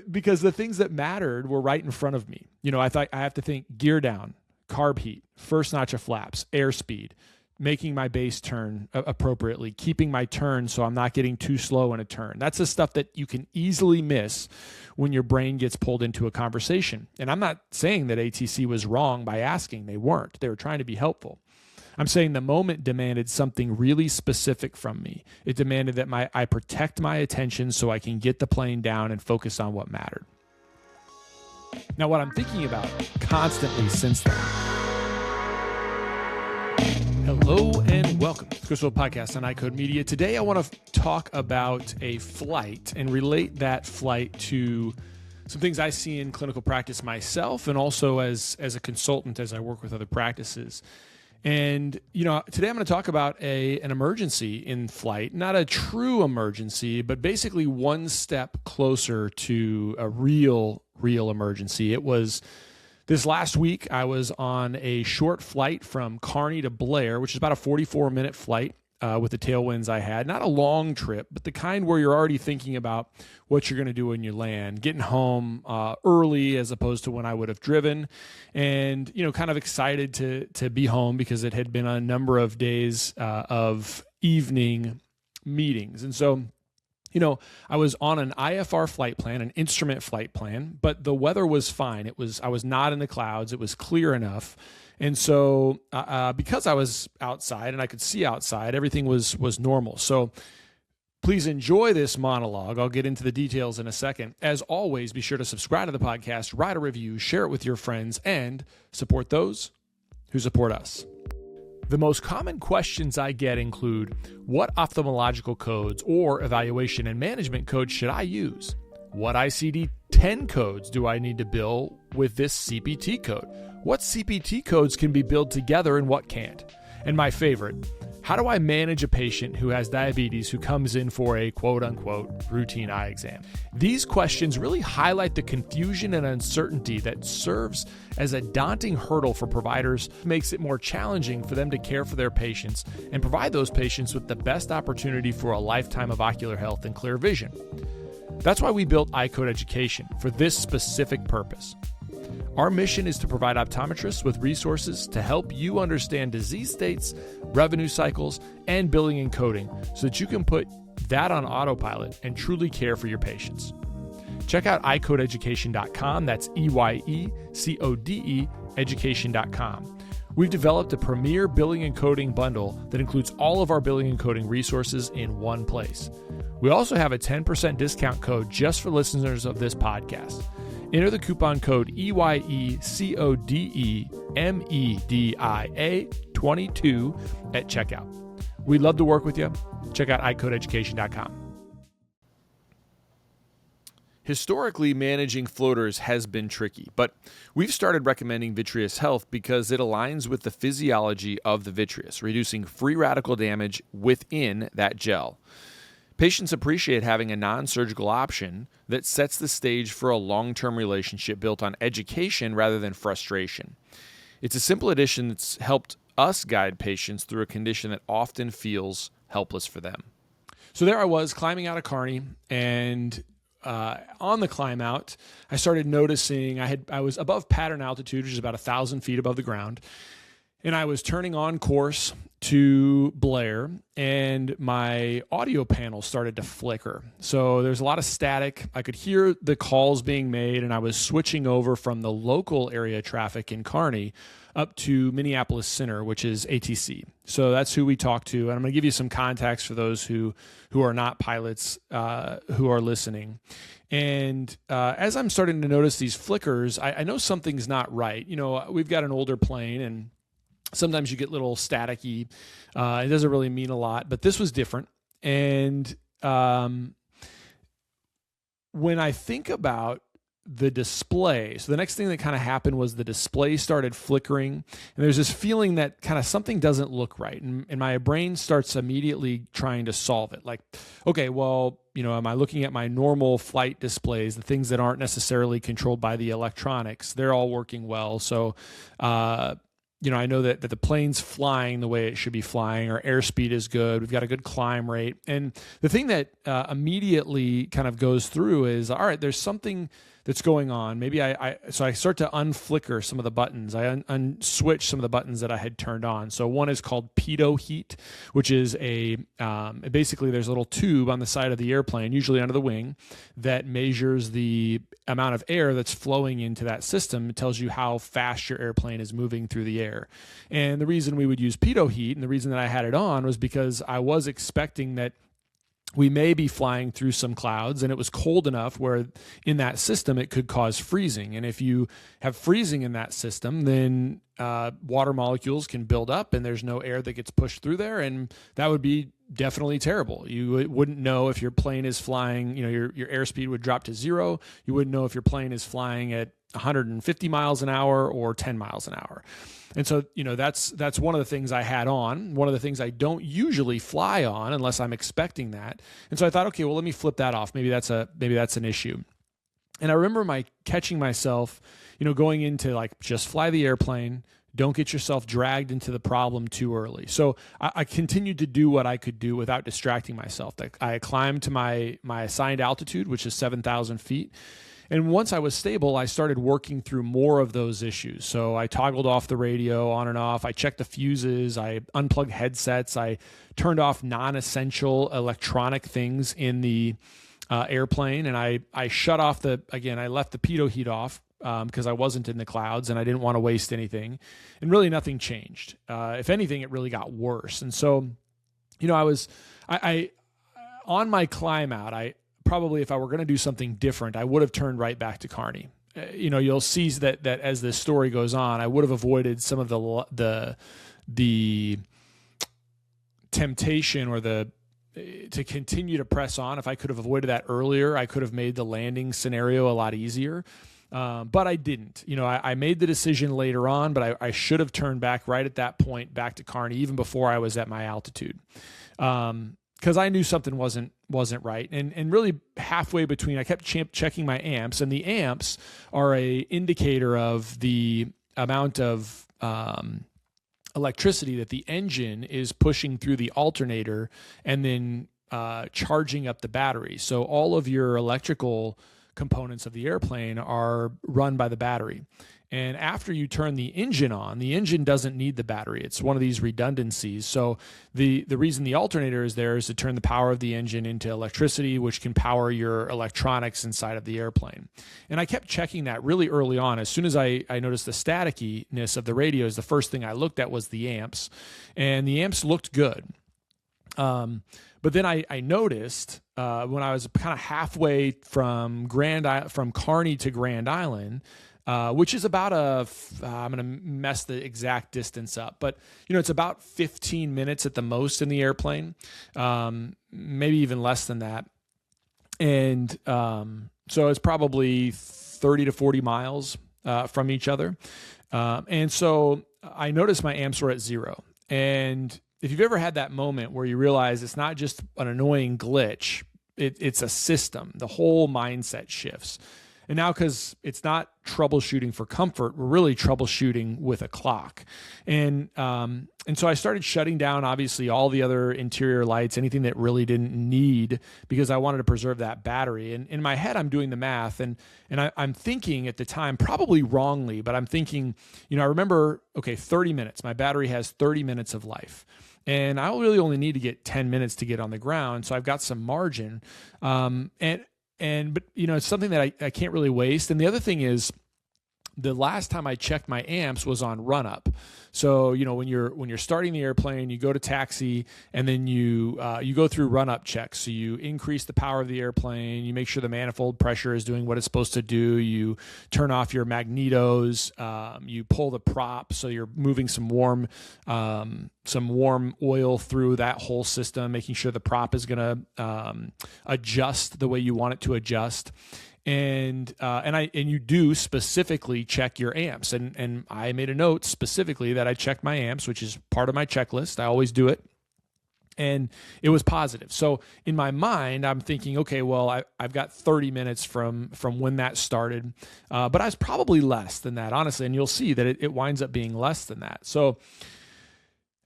because the things that mattered were right in front of me. I thought I have to think gear down, carb heat, first notch of flaps, airspeed, making my base turn appropriately, keeping my turn so I'm not getting too slow in a turn. That's the stuff that you can easily miss when your brain gets pulled into a conversation. And I'm not saying that ATC was wrong by asking. They weren't. They were trying to be helpful. I'm saying the moment demanded something really specific from me. It demanded that I protect my attention so I can get the plane down and focus on what mattered. Now, what I'm thinking about constantly since then. Hello and welcome to Chris Wolfe Podcast on iCode Media. Today, I want to talk about a flight and relate that flight to some things I see in clinical practice myself and also as a consultant as I work with other practices. And, today I'm going to talk about an emergency in flight, not a true emergency, but basically one step closer to a real emergency. It was this last week. I was on a short flight from Kearney to Blair, which is about a 44-minute flight with the tailwinds I had. Not a long trip, but the kind where you're already thinking about what you're going to do when you land, getting home early as opposed to when I would have driven, and kind of excited to be home because it had been a number of days of evening meetings. And so I was on an IFR flight plan, an instrument flight plan, but the weather was fine. I was not in the clouds. It was clear enough. And so because I was outside and I could see outside, everything was normal. So please enjoy this monologue. I'll get into the details in a second. As always, be sure to subscribe to the podcast, write a review, share it with your friends, and support those who support us. The most common questions I get include, what ophthalmological codes or evaluation and management codes should I use? What ICD-10 codes do I need to bill with this CPT code? What CPT codes can be billed together and what can't? And my favorite, how do I manage a patient who has diabetes who comes in for a quote-unquote routine eye exam? These questions really highlight the confusion and uncertainty that serves as a daunting hurdle for providers, makes it more challenging for them to care for their patients and provide those patients with the best opportunity for a lifetime of ocular health and clear vision. That's why we built iCode Education for this specific purpose. Our mission is to provide optometrists with resources to help you understand disease states, revenue cycles, and billing and coding so that you can put that on autopilot and truly care for your patients. Check out iCodeEducation.com. That's EYECODE education.com. We've developed a premier billing and coding bundle that includes all of our billing and coding resources in one place. We also have a 10% discount code just for listeners of this podcast. Enter the coupon code EYECODEMEDIA22 at checkout. We'd love to work with you. Check out iCodeEducation.com. Historically, managing floaters has been tricky, but we've started recommending vitreous health because it aligns with the physiology of the vitreous, reducing free radical damage within that gel. Patients appreciate having a non-surgical option that sets the stage for a long-term relationship built on education rather than frustration. It's a simple addition that's helped us guide patients through a condition that often feels helpless for them. So there I was climbing out of Kearney, and on the climb out, I started noticing I was above pattern altitude, which is about 1,000 feet above the ground, and I was turning on course to Blair, and my audio panel started to flicker. So there's a lot of static. I could hear the calls being made, and I was switching over from the local area traffic in Kearney up to Minneapolis Center, which is ATC. So that's who we talk to, and I'm going to give you some context for those who are not pilots who are listening. And as I'm starting to notice these flickers, I know something's not right. We've got an older plane, and sometimes you get a little staticky. It doesn't really mean a lot, but this was different. And when I think about the display, so the next thing that kind of happened was the display started flickering, and there's this feeling that kind of something doesn't look right. And my brain starts immediately trying to solve it. Like, okay, well, am I looking at my normal flight displays, the things that aren't necessarily controlled by the electronics? They're all working well. So, I know that the plane's flying the way it should be flying. Our airspeed is good. We've got a good climb rate. And the thing that immediately kind of goes through is, all right, there's something that's going on. Maybe so I start to unflicker some of the buttons. I unswitch some of the buttons that I had turned on. So one is called pitot heat, which is basically there's a little tube on the side of the airplane, usually under the wing, that measures the amount of air that's flowing into that system. It tells you how fast your airplane is moving through the air. And the reason we would use pitot heat, and the reason that I had it on, was because I was expecting that we may be flying through some clouds, and it was cold enough where in that system it could cause freezing. And if you have freezing in that system, then water molecules can build up and there's no air that gets pushed through there. And that would be definitely terrible. You wouldn't know if your plane is flying, your airspeed would drop to 0. You wouldn't know if your plane is flying at 150 miles an hour or 10 miles an hour. And so, that's one of the things I had on, one of the things I don't usually fly on unless I'm expecting that. And so I thought, okay, well, let me flip that off. Maybe that's an issue. And I remember catching myself, going into like, just fly the airplane. Don't get yourself dragged into the problem too early. So I continued to do what I could do without distracting myself. I climbed to my assigned altitude, which is 7,000 feet. And once I was stable, I started working through more of those issues. So I toggled off the radio on and off. I checked the fuses. I unplugged headsets. I turned off non-essential electronic things in the airplane. And I shut off I left the pitot heat off because I wasn't in the clouds and I didn't want to waste anything. And really nothing changed. If anything, it really got worse. And so, I on my climb out, probably if I were going to do something different, I would have turned right back to Kearney. You'll see that as this story goes on, I would have avoided some of the temptation or to continue to press on. If I could have avoided that earlier, I could have made the landing scenario a lot easier. But I didn't. I made the decision later on, but I should have turned back right at that point back to Kearney, even before I was at my altitude. Because I knew something wasn't right. And really halfway between, I kept checking my amps, and the amps are a indicator of the amount of electricity that the engine is pushing through the alternator and then charging up the battery. So all of your electrical components of the airplane are run by the battery. And after you turn the engine on, the engine doesn't need the battery. It's one of these redundancies. So the reason the alternator is there is to turn the power of the engine into electricity, which can power your electronics inside of the airplane. And I kept checking that really early on. As soon as I noticed the statickiness of the radios, the first thing I looked at was the amps. And the amps looked good. But then I noticed when I was kind of halfway from Kearney to Grand Island, which is about I'm going to mess the exact distance up, but it's about 15 minutes at the most in the airplane, maybe even less than that. And so it's probably 30 to 40 miles from each other. And so I noticed my amps were at 0. And if you've ever had that moment where you realize it's not just an annoying glitch, it's a system, the whole mindset shifts. And now, because it's not troubleshooting for comfort, we're really troubleshooting with a clock. And so I started shutting down, obviously, all the other interior lights, anything that really didn't need, because I wanted to preserve that battery. And in my head, I'm doing the math, and I'm thinking at the time, probably wrongly, but I'm thinking, I remember, okay, 30 minutes. My battery has 30 minutes of life. And I really only need to get 10 minutes to get on the ground. So I've got some margin. But it's something that I can't really waste. And the other thing is, the last time I checked my amps was on run up. So, when you're starting the airplane, you go to taxi, and then you go through run up checks. So you increase the power of the airplane, you make sure the manifold pressure is doing what it's supposed to do. You turn off your magnetos, you pull the prop, so you're moving some warm oil through that whole system, making sure the prop is going to adjust the way you want it to adjust. And you do specifically check your amps, and I made a note specifically that I checked my amps, which is part of my checklist. I always do it. And it was positive. So in my mind, I'm thinking, okay, well, I've got 30 minutes from when that started, but I was probably less than that, honestly. And you'll see that it winds up being less than that. So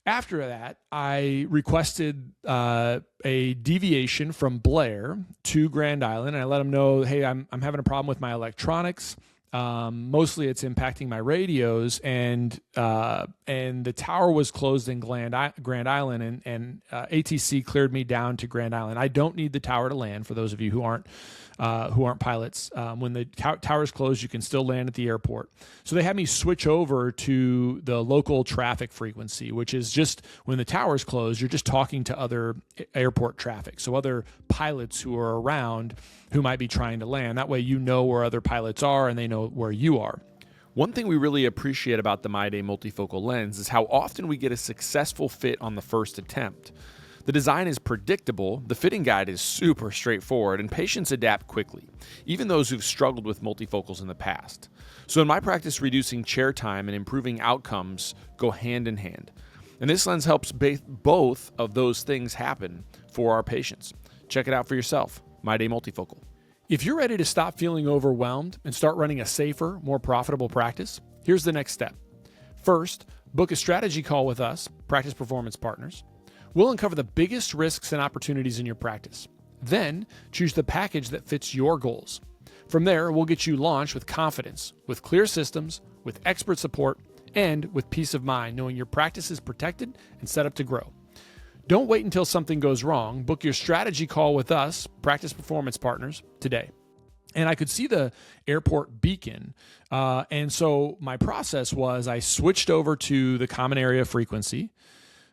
after that, I requested a deviation from Blair to Grand Island, and I let them know, hey, I'm having a problem with my electronics. Mostly it's impacting my radios, and the tower was closed in Grand Island, and ATC cleared me down to Grand Island. I don't need the tower to land, for those of you who aren't pilots. When the tower is closed, you can still land at the airport. So they had me switch over to the local traffic frequency, which is just when the tower is closed, you're just talking to other airport traffic. So other pilots who are around who might be trying to land. That way you know where other pilots are and they know where you are. One thing we really appreciate about the MyDay multifocal lens is how often we get a successful fit on the first attempt. The design is predictable, the fitting guide is super straightforward, and patients adapt quickly, even those who've struggled with multifocals in the past. So in my practice, reducing chair time and improving outcomes go hand in hand. And this lens helps both of those things happen for our patients. Check it out for yourself, MyDay multifocal. If you're ready to stop feeling overwhelmed and start running a safer, more profitable practice, here's the next step. First, book a strategy call with us, Practice Performance Partners. We'll uncover the biggest risks and opportunities in your practice. Then, choose the package that fits your goals. From there, we'll get you launched with confidence, with clear systems, with expert support, and with peace of mind, knowing your practice is protected and set up to grow. Don't wait until something goes wrong. Book your strategy call with us, Practice Performance Partners, today. And I could see the airport beacon. And so my process was I switched over to the common area frequency.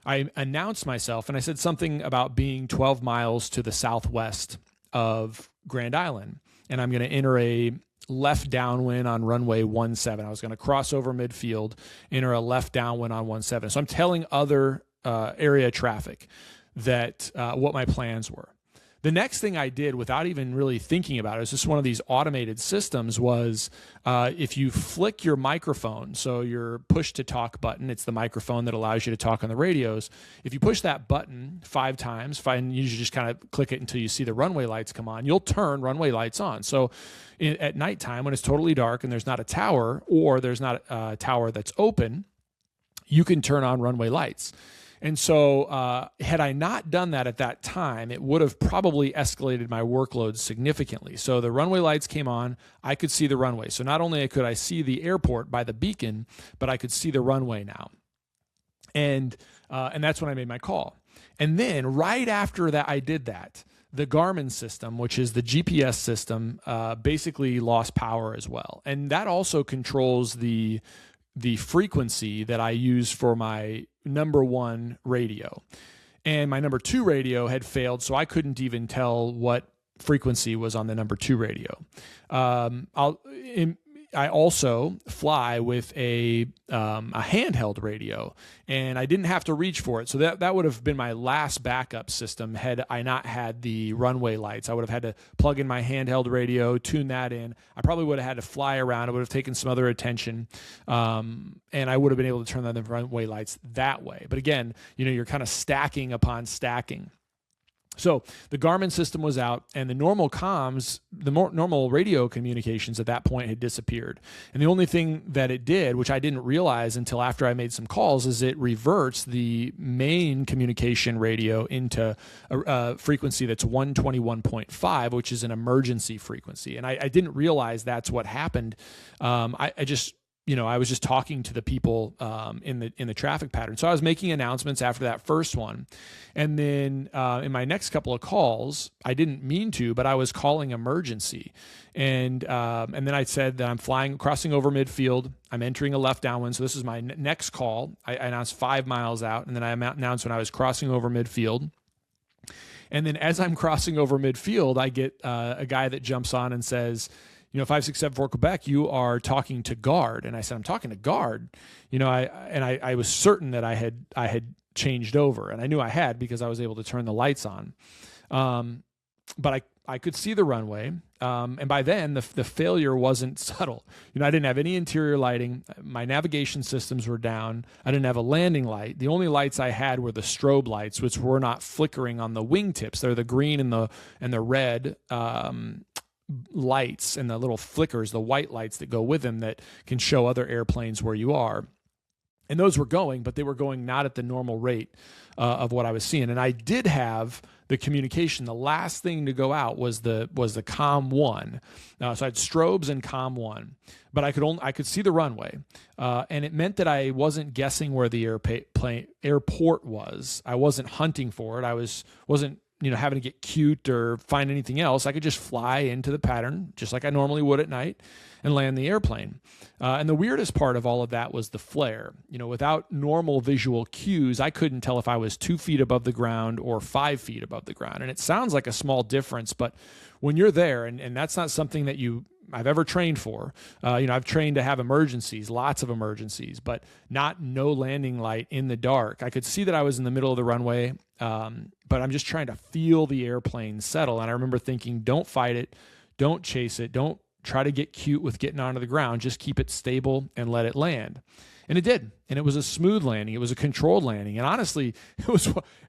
I announced myself, and I said something about being 12 miles to the southwest of Grand Island. And I'm going to enter a left downwind on runway 17. I was going to cross over midfield, enter a left downwind on 17. So I'm telling other area traffic that what my plans were. The next thing I did without even really thinking about it, it's just one of these automated systems, was if you flick your microphone, so your push to talk button, it's the microphone that allows you to talk on the radios. If you push that button 5 times, and you just kind of click it until you see the runway lights come on, you'll turn runway lights on. So at nighttime, when it's totally dark and there's not a tower, or there's not a tower that's open, you can turn on runway lights. And so had I not done that at that time, it would have probably escalated my workload significantly. So the runway lights came on, I could see the runway. So not only could I see the airport by the beacon, but I could see the runway now. And that's when I made my call. And then right after that, I did that, the Garmin system, which is the GPS system, basically lost power as well. And that also controls the frequency that I use for my number 1 radio. And my number 2 radio had failed, so I couldn't even tell what frequency was on the number 2 radio. I also fly with a handheld radio, and I didn't have to reach for it. So that would have been my last backup system had I not had the runway lights. I would have had to plug in my handheld radio, tune that in. I probably would have had to fly around. It would have taken some other attention, and I would have been able to turn on the runway lights that way. But again, you're kind of stacking upon stacking. So the Garmin system was out, and the normal comms, the normal radio communications at that point had disappeared. And the only thing that it did, which I didn't realize until after I made some calls, is it reverts the main communication radio into a frequency that's 121.5, which is an emergency frequency. And I didn't realize that's what happened. I was just talking to the people in the traffic pattern. So I was making announcements after that first one. And then in my next couple of calls, I didn't mean to, but I was calling emergency. And then I said that I'm crossing over midfield. I'm entering a left downwind. So this is my next call. I announced 5 miles out. And then I announced when I was crossing over midfield. And then as I'm crossing over midfield, I get a guy that jumps on and says, 5674 Quebec, you are talking to guard. And I said, I'm talking to guard. I was certain that I had changed over, and I knew I had because I was able to turn the lights on. But I could see the runway. And by then, the failure wasn't subtle. I didn't have any interior lighting. My navigation systems were down. I didn't have a landing light. The only lights I had were the strobe lights, which were not flickering on the wingtips. They're the green and the red lights, and the little flickers, the white lights that go with them that can show other airplanes where you are. And those were going, but they were going not at the normal rate of what I was seeing. And I did have the communication. The last thing to go out was the COM 1. So I had strobes and COM 1, but I could see the runway, and it meant that I wasn't guessing where the airport was. I wasn't hunting for it. I wasn't having to get cute or find anything else. I could just fly into the pattern just like I normally would at night and land the airplane. And the weirdest part of all of that was the flare. Without normal visual cues, I couldn't tell if I was 2 feet above the ground or 5 feet above the ground. And it sounds like a small difference, but when you're there, and that's not something that I've ever trained for. I've trained to have emergencies, lots of emergencies, but no landing light in the dark. I could see that I was in the middle of the runway, but I'm just trying to feel the airplane settle. And I remember thinking, don't fight it. Don't chase it. Don't try to get cute with getting onto the ground. Just keep it stable and let it land. And it did. And it was a smooth landing. It was a controlled landing. And honestly, it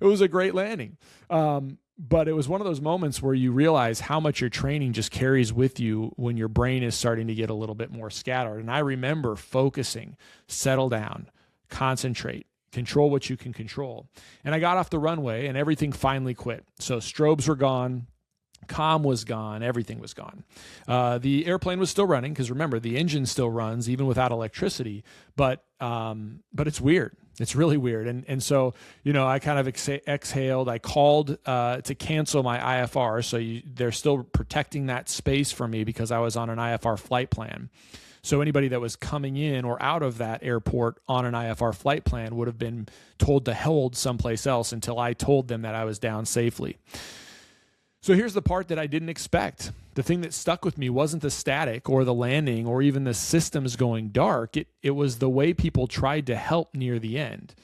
was a great landing. But it was one of those moments where you realize how much your training just carries with you when your brain is starting to get a little bit more scattered. And I remember focusing, settle down, concentrate, control what you can control. And I got off the runway and everything finally quit. So strobes were gone. COM was gone. Everything was gone. The airplane was still running because remember, the engine still runs even without electricity. But it's weird. It's really weird. And so, I kind of exhaled. I called to cancel my IFR. So they're still protecting that space for me because I was on an IFR flight plan. So anybody that was coming in or out of that airport on an IFR flight plan would have been told to hold someplace else until I told them that I was down safely. So here's the part that I didn't expect. The thing that stuck with me wasn't the static or the landing or even the systems going dark. It was the way people tried to help near the end.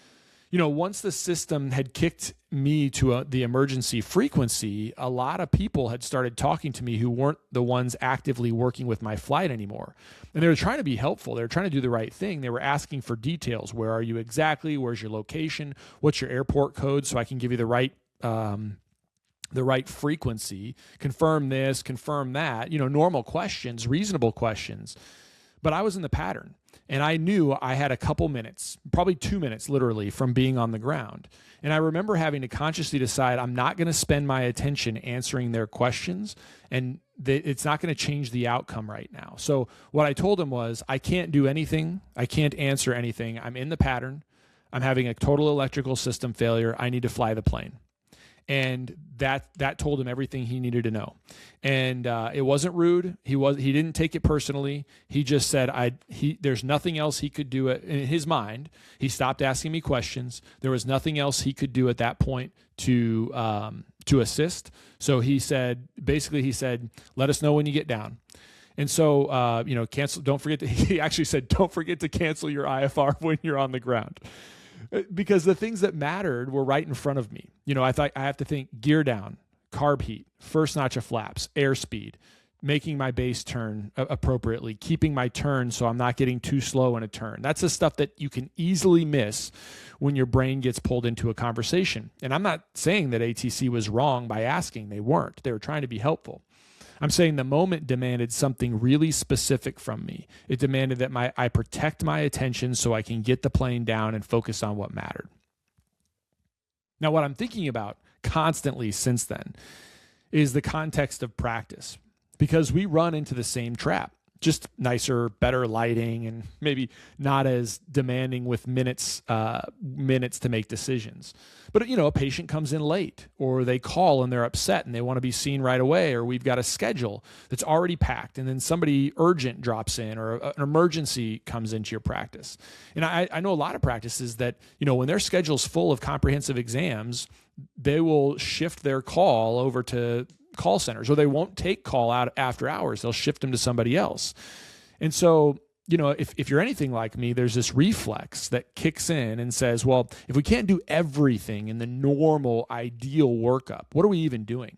Once the system had kicked me to the emergency frequency, a lot of people had started talking to me who weren't the ones actively working with my flight anymore. And they were trying to be helpful. They were trying to do the right thing. They were asking for details. Where are you exactly? Where's your location? What's your airport code so I can give you the right frequency, confirm this, confirm that, normal questions, reasonable questions. But I was in the pattern and I knew I had a couple minutes, probably 2 minutes literally from being on the ground. And I remember having to consciously decide I'm not going to spend my attention answering their questions and it's not going to change the outcome right now. So what I told them was, I can't do anything. I can't answer anything. I'm in the pattern. I'm having a total electrical system failure. I need to fly the plane. And that told him everything he needed to know. And it wasn't rude. He didn't take it personally. He just said there's nothing else he could do in his mind. He stopped asking me questions. There was nothing else he could do at that point to assist. So he said, let us know when you get down. And so, cancel. Don't forget he actually said, don't forget to cancel your IFR when you're on the ground. Because the things that mattered were right in front of me. I thought I have to think gear down, carb heat, first notch of flaps, airspeed, making my base turn appropriately, keeping my turn so I'm not getting too slow in a turn. That's the stuff that you can easily miss when your brain gets pulled into a conversation. And I'm not saying that ATC was wrong by asking. They weren't. They were trying to be helpful. I'm saying the moment demanded something really specific from me. It demanded that I protect my attention so I can get the plane down and focus on what mattered. Now, what I'm thinking about constantly since then is the context of practice, because we run into the same trap. Just nicer, better lighting, and maybe not as demanding with minutes to make decisions. But, a patient comes in late, or they call and they're upset and they want to be seen right away, or we've got a schedule that's already packed, and then somebody urgent drops in, or an emergency comes into your practice. And I know a lot of practices that, when their schedule's full of comprehensive exams, they will shift their call over to call centers, or they won't take call out after hours. They'll shift them to somebody else. And so, if you're anything like me, there's this reflex that kicks in and says, well, if we can't do everything in the normal ideal workup, what are we even doing?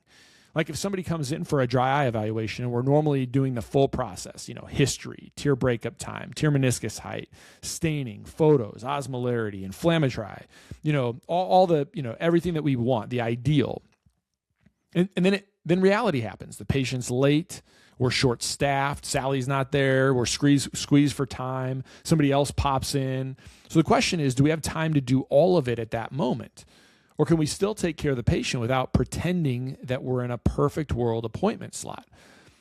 Like if somebody comes in for a dry eye evaluation and we're normally doing the full process, history, tear breakup time, tear meniscus height, staining, photos, osmolarity, inflammatory, all the, everything that we want, the ideal. And then reality happens. The patient's late. We're short-staffed. Sally's not there. We're squeezed for time. Somebody else pops in. So the question is, do we have time to do all of it at that moment? Or can we still take care of the patient without pretending that we're in a perfect world appointment slot?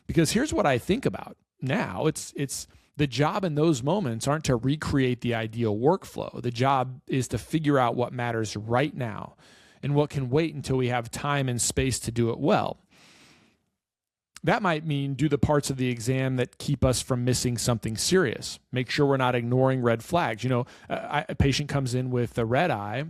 Because here's what I think about now. It's the job in those moments aren't to recreate the ideal workflow. The job is to figure out what matters right now and what can wait until we have time and space to do it well. That might mean do the parts of the exam that keep us from missing something serious. Make sure we're not ignoring red flags. A patient comes in with a red eye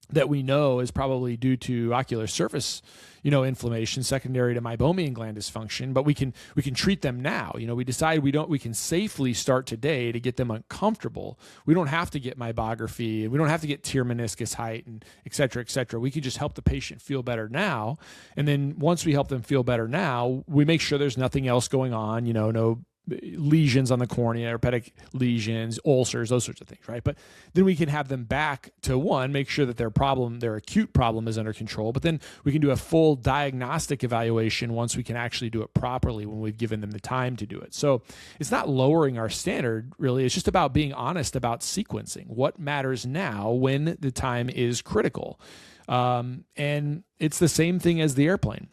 that we know is probably due to ocular surface, inflammation secondary to meibomian gland dysfunction, but we can treat them now. We decide we can safely start today to get them uncomfortable. We don't have to get meibography. We don't have to get tear meniscus height and et cetera, et cetera. We can just help the patient feel better now. And then once we help them feel better now, we make sure there's nothing else going on, no lesions on the cornea, herpetic lesions, ulcers, those sorts of things, right? But then we can have them back to make sure that their acute problem is under control, but then we can do a full diagnostic evaluation once we can actually do it properly when we've given them the time to do it. So it's not lowering our standard, really. It's just about being honest about sequencing. What matters now when the time is critical? And it's the same thing as the airplane.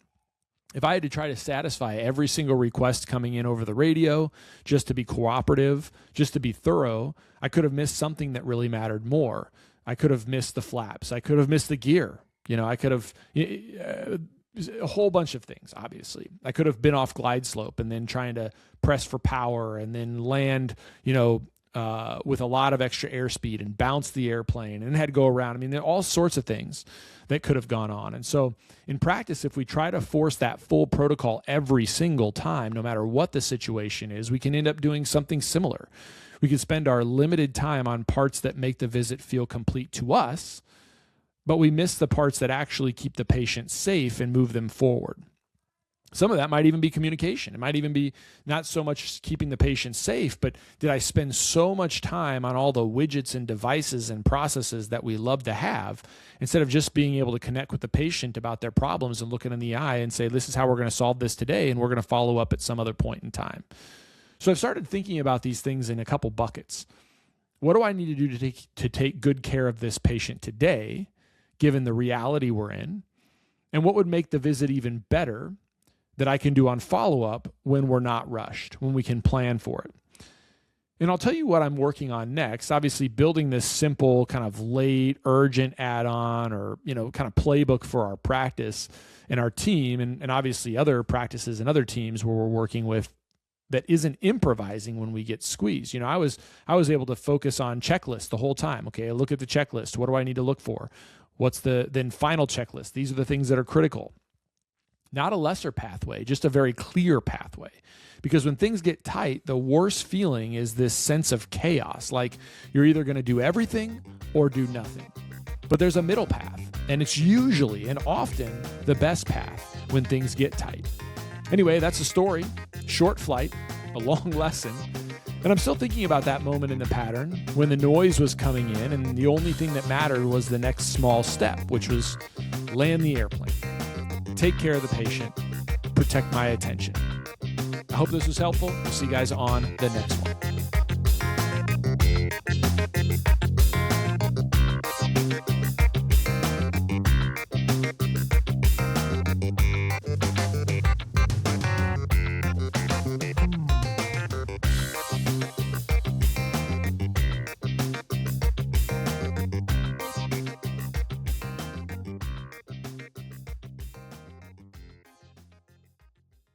If I had to try to satisfy every single request coming in over the radio, just to be cooperative, just to be thorough, I could have missed something that really mattered more. I could have missed the flaps. I could have missed the gear. I could have a whole bunch of things, obviously. I could have been off glide slope and then trying to press for power and then land, with a lot of extra airspeed and bounce the airplane and had to go around. There are all sorts of things that could have gone on. And so in practice, if we try to force that full protocol every single time, no matter what the situation is, we can end up doing something similar. We can spend our limited time on parts that make the visit feel complete to us, but we miss the parts that actually keep the patient safe and move them forward. Some of that might even be communication. It might even be not so much keeping the patient safe, but did I spend so much time on all the widgets and devices and processes that we love to have instead of just being able to connect with the patient about their problems and looking in the eye and say, this is how we're going to solve this today, and we're going to follow up at some other point in time. So I've started thinking about these things in a couple buckets. What do I need to do to take good care of this patient today, given the reality we're in? And what would make the visit even better that I can do on follow-up when we're not rushed, when we can plan for it? And I'll tell you what I'm working on next. Obviously, building this simple kind of late, urgent add-on or, kind of playbook for our practice and our team, and obviously other practices and other teams where we're working with that isn't improvising when we get squeezed. I was able to focus on checklists the whole time. Okay, I look at the checklist. What do I need to look for? What's the then final checklist? These are the things that are critical. Not a lesser pathway, just a very clear pathway. Because when things get tight, the worst feeling is this sense of chaos, like you're either going to do everything or do nothing. But there's a middle path, and it's usually and often the best path when things get tight. Anyway, that's a story, short flight, a long lesson. And I'm still thinking about that moment in the pattern when the noise was coming in and the only thing that mattered was the next small step, which was land the airplane. Take care of the patient, protect my attention. I hope this was helpful. We'll see you guys on the next one.